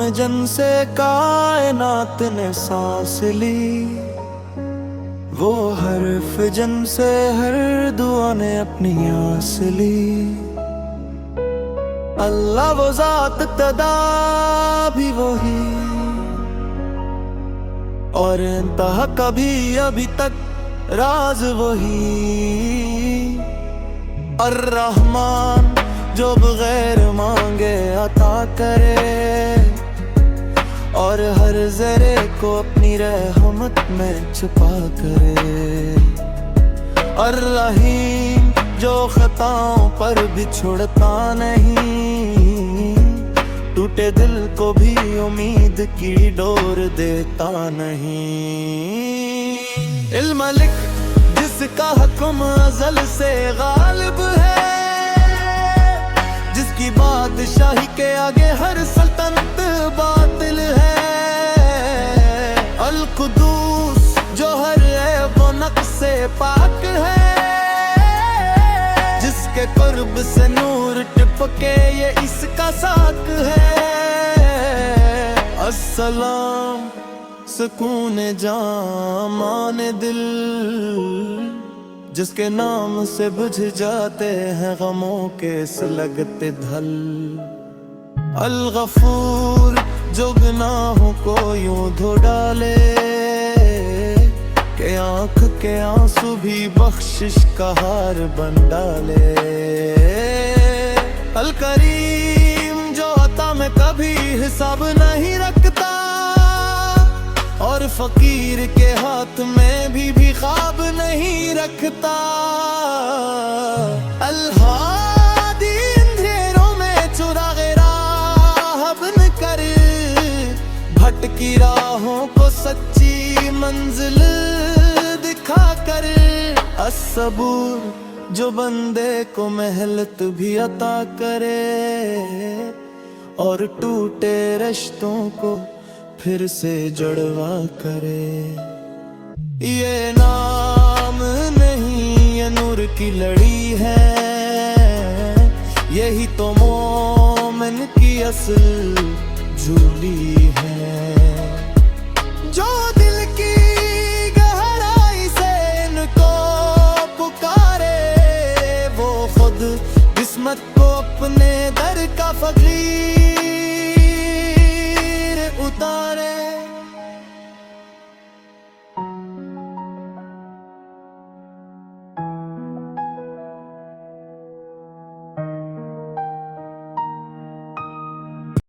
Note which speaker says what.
Speaker 1: जन से कायनात ने सांस ली, वो हर्फ जन से हर दुआ ने अपनी आस ली। अल्लाह वो जात तदा भी वही, और इंतहा कभी अभी तक राज वही। अर्रहमान जो बगैर मांगे अता करे, और हर जरे को अपनी रहमत में छुपा करे। अर्रहीम जो खताओं पर भी छोड़ता नहीं, टूटे दिल को भी उम्मीद की डोर देता नहीं। इल मलिक जिसका हुक्म अज़ल से गालिब है, जिसकी बादशाही के आगे हर सल्तनत बातिल है। अल कुदूस जो हर ऐब व नक़्स से पाक है, जिसके कुर्ब से नूर टपके ये इसका साक है। अस्सलाम सुकून जां मान दिल, जिसके नाम से बुझ जाते हैं गमों के सुलगते धल। अल गफूर जो गुनाहों को यूं धो डाले, के आँख के आंसू भी बख्शिश का हार बन डाले। अल करीम जो अता में कभी हिसाब नहीं रखता, और फकीर के हाथ में भी ख्वाब नहीं रखता। अल हादी अंधेरों में चुरागे राह बन कर, भटकी राहों को सच्ची मंजिल दिखा कर। अस्सबूर जो बंदे को मेहनत भी अता करे, और टूटे रिश्तों को फिर से जुड़वा करे। ये नाम नहीं ये नूर की लड़ी है, यही तो मोमिन की असल झूली है। जो दिल की गहराई से इनको पुकारे, वो खुद किस्मत को अपने दर का फकीर